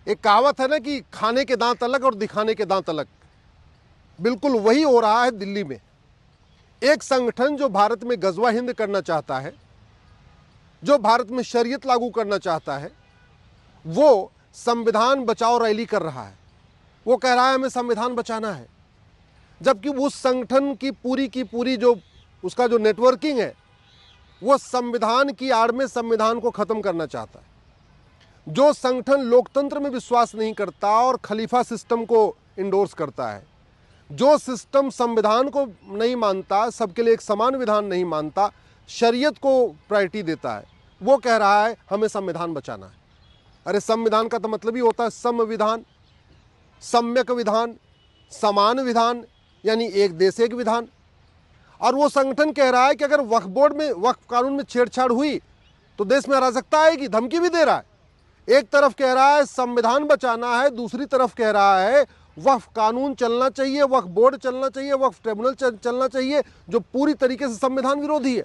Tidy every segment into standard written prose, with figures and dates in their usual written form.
एक कहावत है ना कि खाने के दांत अलग और दिखाने के दांत अलग। बिल्कुल वही हो रहा है दिल्ली में। एक संगठन जो भारत में गजवा हिंद करना चाहता है, जो भारत में शरीयत लागू करना चाहता है, वो संविधान बचाओ रैली कर रहा है। वो कह रहा है हमें संविधान बचाना है, जबकि उस संगठन की पूरी जो उसका जो नेटवर्किंग है वो संविधान की आड़ में संविधान को खत्म करना चाहता है। जो संगठन लोकतंत्र में विश्वास नहीं करता और खलीफा सिस्टम को इंडोर्स करता है, जो सिस्टम संविधान को नहीं मानता, सबके लिए एक समान विधान नहीं मानता, शरीयत को प्रायोरिटी देता है, वो कह रहा है हमें संविधान बचाना है। अरे संविधान का तो मतलब ही होता है संविधान, सम्यक विधान, समान विधान, यानी एक देश एक विधान। और वो संगठन कह रहा है कि अगर वक्फ बोर्ड में, वक्फ कानून में छेड़छाड़ हुई तो देश में अराजकता आएगी, धमकी भी दे रहा है। एक तरफ कह रहा है संविधान बचाना है, दूसरी तरफ कह रहा है वक्फ कानून चलना चाहिए, वक्फ बोर्ड चलना चाहिए, वक्फ ट्रिब्यूनल चलना चाहिए, जो पूरी तरीके से संविधान विरोधी है।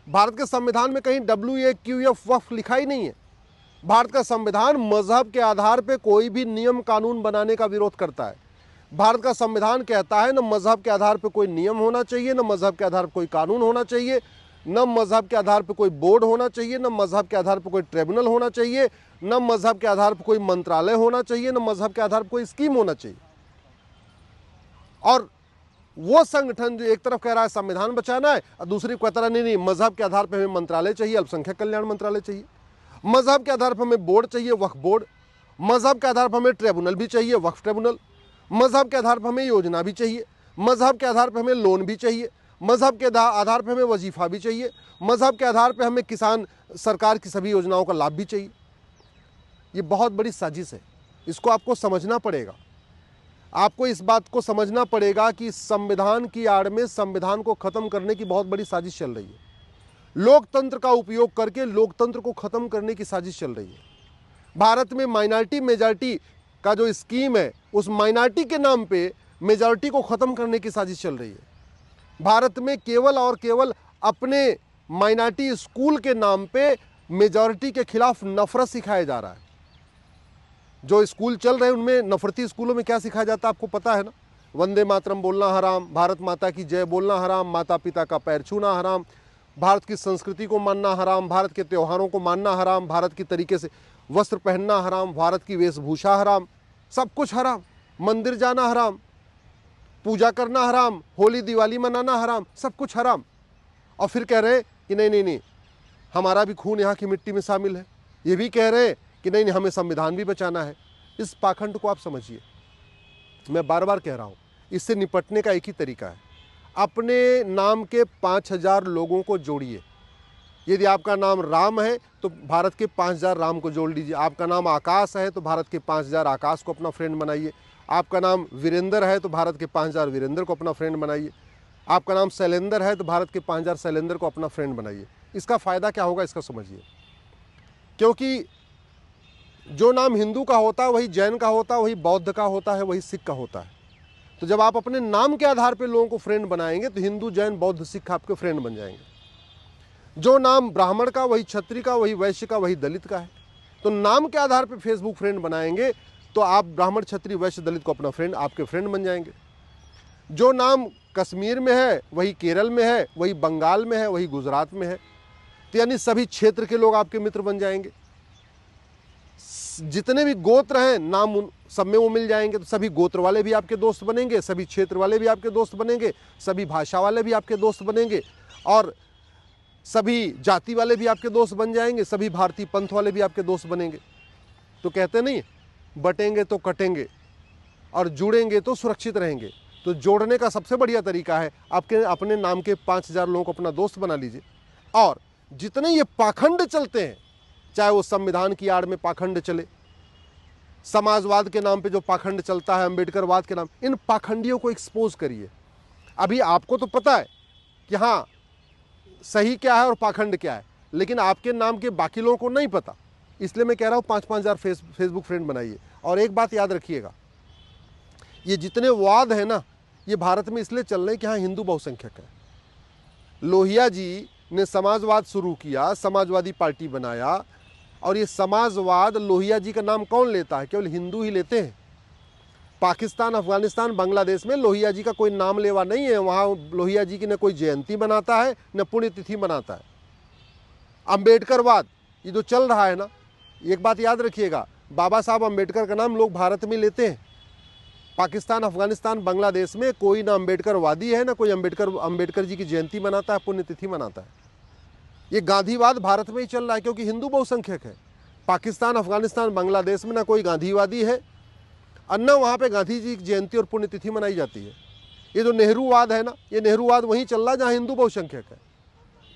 भारत के संविधान में कहीं WAQF वक्फ लिखा ही नहीं है। भारत का संविधान मजहब के आधार पर कोई भी नियम कानून बनाने का विरोध करता है। भारत का संविधान कहता है न मजहब के आधार पर कोई नियम होना चाहिए, न मजहब के आधार पर कोई कानून होना चाहिए, न मजहब के आधार पर कोई बोर्ड होना चाहिए, न मजहब के आधार पर कोई ट्रिब्यूनल होना चाहिए, न मजहब के आधार पर कोई मंत्रालय होना चाहिए, न मजहब के आधार पर कोई स्कीम होना चाहिए। और वो संगठन जो एक तरफ कह रहा है संविधान बचाना है और दूसरी कहता है नहीं मजहब के आधार पर हमें मंत्रालय चाहिए, अल्पसंख्यक कल्याण मंत्रालय चाहिए, मजहब के आधार पर हमें बोर्ड चाहिए, वक्फ बोर्ड, मजहब के आधार पर हमें ट्रिब्यूनल भी चाहिए, वक्फ ट्रिब्यूनल, मजहब के आधार पर हमें योजना भी चाहिए, मजहब के आधार पर हमें लोन भी चाहिए, मजहब के आधार पर हमें वजीफा भी चाहिए, मजहब के आधार पर हमें किसान सरकार की सभी योजनाओं का लाभ भी चाहिए। ये बहुत बड़ी साजिश है, इसको आपको समझना पड़ेगा। आपको इस बात को समझना पड़ेगा कि संविधान की आड़ में संविधान को खत्म करने की बहुत बड़ी साजिश चल रही है। लोकतंत्र का उपयोग करके लोकतंत्र को खत्म करने की साजिश चल रही है। भारत में माइनॉरिटी मेजॉरिटी का जो स्कीम है, उस माइनॉरिटी के नाम पे मेजॉरिटी को खत्म करने की साजिश चल रही है। भारत में केवल और केवल अपने माइनॉरिटी स्कूल के नाम पे मेजॉरिटी के खिलाफ नफरत सिखाया जा रहा है। जो स्कूल चल रहे हैं उनमें नफरती स्कूलों में क्या सिखाया जाता है आपको पता है ना? वंदे मातरम बोलना हराम, भारत माता की जय बोलना हराम, माता पिता का पैर छूना हराम, भारत की संस्कृति को मानना हराम, भारत के त्योहारों को मानना हराम, भारत की तरीके से वस्त्र पहनना हराम, भारत की वेशभूषा हराम, सब कुछ हराम, मंदिर जाना हराम, पूजा करना हराम, होली दिवाली मनाना हराम, सब कुछ हराम। और फिर कह रहे कि नहीं हमारा भी खून यहाँ की मिट्टी में शामिल है। ये भी कह रहे कि नहीं हमें संविधान भी बचाना है। इस पाखंड को आप समझिए। मैं बार बार कह रहा हूँ, इससे निपटने का एक ही तरीका है, अपने नाम के 5000 लोगों को जोड़िए। यदि आपका नाम राम है तो भारत के 5000 राम को जोड़ लीजिए। आपका नाम आकाश है तो भारत के 5000 आकाश को अपना फ्रेंड बनाइए। आपका नाम वीरेंद्र है तो भारत के 5000 वीरेंद्र को अपना फ्रेंड बनाइए। आपका नाम शैलेंद्र है तो भारत के 5000 शैलेंद्र को अपना फ्रेंड बनाइए। इसका फ़ायदा क्या होगा इसका समझिए। क्योंकि जो नाम हिंदू का होता है वही जैन का होता है, वही बौद्ध का होता है, वही सिख का होता है। तो जब आप अपने नाम के आधार पर लोगों को फ्रेंड बनाएंगे तो हिंदू जैन बौद्ध सिख आपके फ्रेंड बन जाएंगे। जो नाम ब्राह्मण का वही क्षत्रिय का, वही वैश्य का, वही दलित का है। तो नाम के आधार पर फेसबुक फ्रेंड बनाएंगे तो आप ब्राह्मण क्षत्रिय वैश्य दलित को अपना फ्रेंड, आपके फ्रेंड बन जाएंगे। जो नाम कश्मीर में है वही केरल में है, वही बंगाल में है, वही गुजरात में है। तो यानी सभी क्षेत्र के लोग आपके मित्र बन जाएंगे। जितने भी गोत्र हैं नाम सब में वो मिल जाएंगे, तो सभी गोत्र वाले भी आपके दोस्त बनेंगे, सभी क्षेत्र वाले भी आपके दोस्त बनेंगे, सभी भाषा वाले भी आपके दोस्त बनेंगे, और सभी जाति वाले भी आपके दोस्त बन जाएंगे, सभी भारतीय पंथ वाले भी आपके दोस्त बनेंगे। तो कहते नहीं, बटेंगे तो कटेंगे और जुड़ेंगे तो सुरक्षित रहेंगे। तो जोड़ने का सबसे बढ़िया तरीका है आपके अपने नाम के 5000 लोगों को अपना दोस्त बना लीजिए। और जितने ये पाखंड चलते हैं, चाहे वो संविधान की आड़ में पाखंड चले, समाजवाद के नाम पे जो पाखंड चलता है, अम्बेडकरवाद के नाम, इन पाखंडियों को एक्सपोज करिए। अभी आपको तो पता है कि हाँ सही क्या है और पाखंड क्या है, लेकिन आपके नाम के बाकी लोगों को नहीं पता। इसलिए मैं कह रहा हूँ 5-5 हज़ार फेसबुक फ्रेंड बनाइए। और एक बात याद रखिएगा, ये जितने वाद हैं ना, ये भारत में इसलिए चल रहे हैं कि हाँ हिंदू बहुसंख्यक है। लोहिया जी ने समाजवाद शुरू किया, समाजवादी पार्टी बनाया, और ये समाजवाद लोहिया जी का नाम कौन लेता है? केवल हिंदू ही लेते हैं। पाकिस्तान, अफगानिस्तान, बांग्लादेश में लोहिया जी का कोई नाम लेवा नहीं है। वहाँ लोहिया जी की न कोई जयंती मनाता है न पुण्यतिथि मनाता है। अम्बेडकरवाद ये जो चल रहा है ना, एक बात याद रखिएगा, बाबा साहब अम्बेडकर का नाम लोग भारत में लेते हैं। पाकिस्तान, अफगानिस्तान, बांग्लादेश में कोई ना अम्बेडकरवादी है ना कोई अम्बेडकर जी की जयंती मनाता है, पुण्यतिथि मनाता है। ये गांधीवाद भारत में ही चल रहा है क्योंकि हिंदू बहुसंख्यक है। पाकिस्तान, अफगानिस्तान, बांग्लादेश में ना कोई गांधीवादी है और न वहाँ पे गांधी जी की जयंती और पुण्यतिथि मनाई जाती है। ये जो नेहरूवाद है ना, ये नेहरूवाद वहीं चल रहा है जहाँ हिंदू बहुसंख्यक है।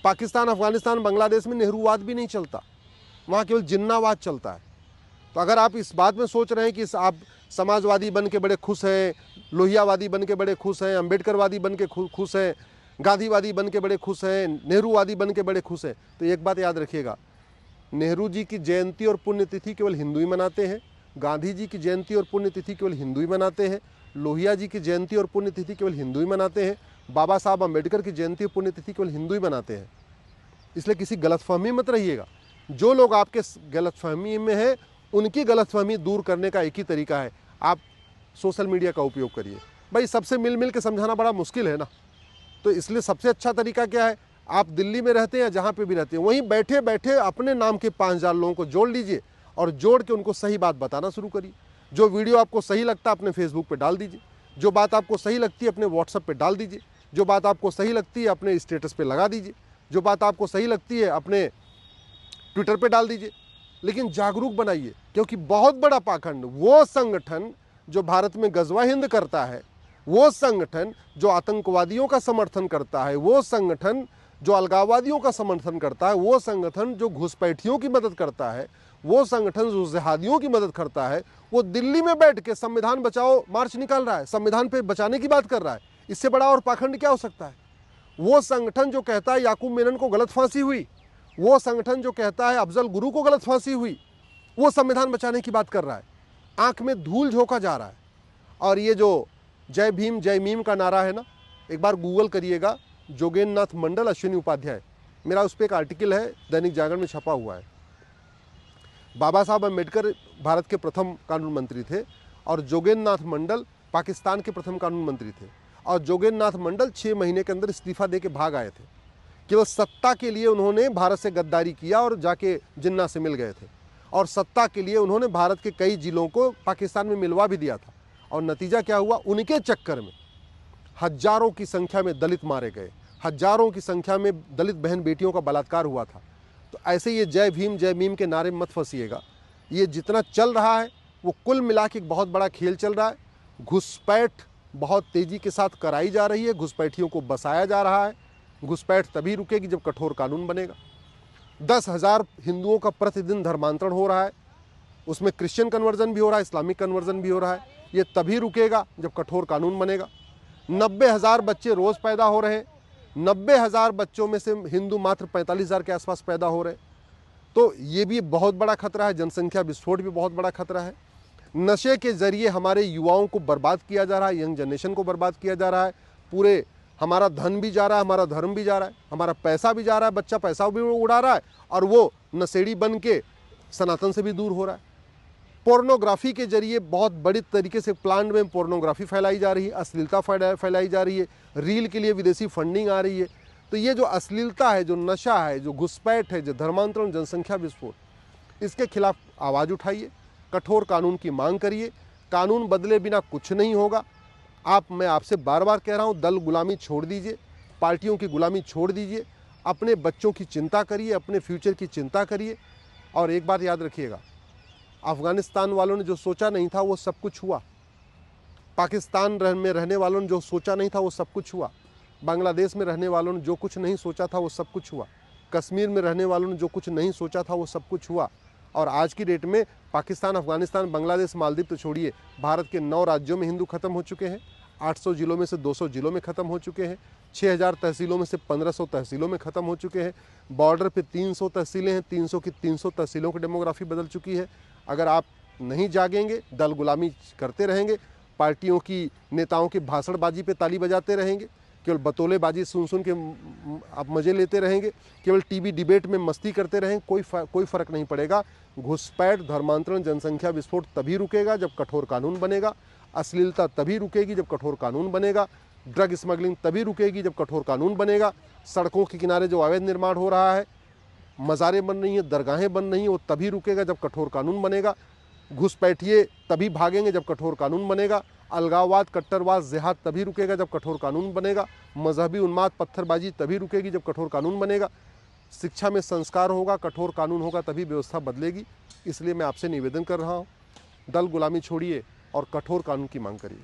पाकिस्तान, अफगानिस्तान, बांग्लादेश में नेहरूवाद भी नहीं चलता, वहाँ केवल जिन्नावाद चलता है। तो अगर आप इस बात में सोच रहे हैं कि आप समाजवादी बन के बड़े खुश हैं, लोहियावादी बन के बड़े खुश हैं, अम्बेडकरवादी बन के खुश हैं, गांधीवादी बन के बड़े खुश हैं, नेहरूवादी बन के बड़े खुश हैं, तो एक बात याद रखिएगा, नेहरू जी की जयंती और पुण्यतिथि केवल हिंदू ही मनाते हैं। गांधी जी की जयंती और पुण्यतिथि केवल हिंदू ही मनाते हैं। लोहिया जी की जयंती और पुण्यतिथि केवल हिंदू ही मनाते हैं। बाबा साहब अम्बेडकर की जयंती और पुण्यतिथि केवल हिंदू ही मनाते हैं। इसलिए किसी गलतफहमी मत रहिएगा। जो लोग आपके गलतफहमी में हैं उनकी गलतफहमी दूर करने का एक ही तरीका है, आप सोशल मीडिया का उपयोग करिए। भाई सबसे मिल के समझाना बड़ा मुश्किल है ना, तो इसलिए सबसे अच्छा तरीका क्या है, आप दिल्ली में रहते हैं या जहाँ पे भी रहते हैं, वहीं बैठे बैठे अपने नाम के 5000 लोगों को जोड़ लीजिए और जोड़ के उनको सही बात बताना शुरू करिए। जो वीडियो आपको सही लगता है अपने फेसबुक पे डाल दीजिए, जो बात आपको सही लगती है अपने व्हाट्सएप पे डाल दीजिए, जो बात आपको सही लगती है अपने स्टेटस पे लगा दीजिए, जो बात आपको सही लगती है अपने ट्विटर पे डाल दीजिए। लेकिन जागरूक बनाइए, क्योंकि बहुत बड़ा पाखंड, वो संगठन जो भारत में गजवा हिंद करता है, वो संगठन जो आतंकवादियों का समर्थन करता है, वो संगठन जो अलगाववादियों का समर्थन करता है, वो संगठन जो घुसपैठियों की मदद करता है, वो संगठन जो जिहादियों की मदद करता है, वो दिल्ली में बैठ के संविधान बचाओ मार्च निकाल रहा है, संविधान पे बचाने की बात कर रहा है। इससे बड़ा और पाखंड क्या हो सकता है? वो संगठन जो कहता है याकूब मेनन को गलत फांसी हुई, वो संगठन जो कहता है अफजल गुरु को गलत फांसी हुई, वो संविधान बचाने की बात कर रहा है। आंख में धूल झोंका जा रहा है। और ये जो जय भीम जय मीम का नारा है ना, एक बार गूगल करिएगा, जोगेंद्र नाथ मंडल, अश्विनी उपाध्याय, मेरा उस पर एक आर्टिकल है, दैनिक जागरण में छपा हुआ है। बाबा साहब अम्बेडकर भारत के प्रथम कानून मंत्री थे और जोगेंद्र नाथ मंडल पाकिस्तान के प्रथम कानून मंत्री थे। और जोगेंद्र नाथ मंडल 6 महीने के अंदर इस्तीफा दे के भाग आए थे। केवल सत्ता के लिए उन्होंने भारत से गद्दारी किया और जाके जिन्ना से मिल गए थे, और सत्ता के लिए उन्होंने भारत के कई जिलों को पाकिस्तान में मिलवा भी दिया था। और नतीजा क्या हुआ, उनके चक्कर में हजारों की संख्या में दलित मारे गए, हजारों की संख्या में दलित बहन बेटियों का बलात्कार हुआ था। तो ऐसे ये जय भीम जय मीम के नारे में मत फंसिएगा। ये जितना चल रहा है वो कुल मिला के एक बहुत बड़ा खेल चल रहा है। घुसपैठ बहुत तेज़ी के साथ कराई जा रही है, घुसपैठियों को बसाया जा रहा है। घुसपैठ तभी रुकेगी जब कठोर कानून बनेगा। 10,000 हिंदुओं का प्रतिदिन धर्मांतरण हो रहा है, उसमें क्रिश्चियन कन्वर्जन भी हो रहा है, इस्लामिक कन्वर्जन भी हो रहा है। ये तभी रुकेगा जब कठोर कानून बनेगा। 90,000 बच्चे रोज़ पैदा हो रहे हैं, 90,000 बच्चों में से हिंदू मात्र 45,000 के आसपास पैदा हो रहे हैं। तो ये भी बहुत बड़ा खतरा है, जनसंख्या विस्फोट भी बहुत बड़ा खतरा है। नशे के जरिए हमारे युवाओं को बर्बाद किया जा रहा है, यंग जनरेशन को बर्बाद किया जा रहा है। पूरे हमारा धन भी जा रहा है, हमारा धर्म भी जा रहा है, हमारा पैसा भी जा रहा है, बच्चा पैसा भी उड़ा रहा है और वो नशेड़ी बन के सनातन से भी दूर हो रहा है। पोर्नोग्राफी के जरिए बहुत बड़ी तरीके से प्लान में पोर्नोग्राफी फैलाई जा रही है, अश्लीलता फैलाई जा रही है, रील के लिए विदेशी फंडिंग आ रही है। तो ये जो अश्लीलता है, जो नशा है, जो घुसपैठ है, जो धर्मांतरण, जनसंख्या विस्फोट, इसके खिलाफ आवाज़ उठाइए, कठोर कानून की मांग करिए। कानून बदले बिना कुछ नहीं होगा। मैं आपसे बार बार कह रहा हूँ, दल गुलामी छोड़ दीजिए, पार्टियों की गुलामी छोड़ दीजिए, अपने बच्चों की चिंता करिए, अपने फ्यूचर की चिंता करिए। और एक बात याद रखिएगा, अफगानिस्तान वालों ने जो सोचा नहीं था वो सब कुछ हुआ। पाकिस्तान में रहने वालों ने जो सोचा नहीं था वो सब कुछ हुआ। बांग्लादेश में रहने वालों ने जो कुछ नहीं सोचा था वो सब कुछ हुआ। कश्मीर में रहने वालों ने जो कुछ नहीं सोचा था वो सब कुछ हुआ। और आज की डेट में पाकिस्तान, अफगानिस्तान, बांग्लादेश, मालदीव तो छोड़िए, भारत के 9 राज्यों में हिंदू खत्म हो चुके हैं। 800 जिलों में से 200 जिलों में ख़त्म हो चुके हैं। 6000 तहसीलों में से 1500 तहसीलों में ख़त्म हो चुके हैं। बॉर्डर पे 300 तहसीलें हैं, 300 की 300 तहसीलों की डेमोग्राफी बदल चुकी है। अगर आप नहीं जागेंगे, दल गुलामी करते रहेंगे, पार्टियों की नेताओं की भाषणबाजी पे ताली बजाते रहेंगे, केवल बतौलेबाजी सुन के आप मज़े लेते रहेंगे, केवल टीवी डिबेट में मस्ती करते रहें, कोई फ़र्क नहीं पड़ेगा। घुसपैठ, धर्मांतरण, जनसंख्या विस्फोट तभी रुकेगा जब कठोर कानून बनेगा। अश्लीलता तभी रुकेगी जब कठोर कानून बनेगा। ड्रग स्मगलिंग तभी रुकेगी जब कठोर कानून बनेगा। सड़कों के किनारे जो अवैध निर्माण हो रहा है, मज़ारें बन रही हैं, दरगाहें बन रही हैं, वो तभी रुकेगा जब कठोर कानून बनेगा। घुसपैठिए तभी भागेंगे जब कठोर कानून बनेगा। अलगाववाद, कट्टरवाद, जिहाद तभी रुकेगा जब कठोर कानून बनेगा। मजहबी उन्माद, पत्थरबाजी तभी रुकेगी जब कठोर कानून बनेगा। शिक्षा में संस्कार होगा, कठोर कानून होगा, तभी व्यवस्था बदलेगी। इसलिए मैं आपसे निवेदन कर रहा हूँ, दल गुलामी छोड़िए और कठोर कानून की मांग करिए।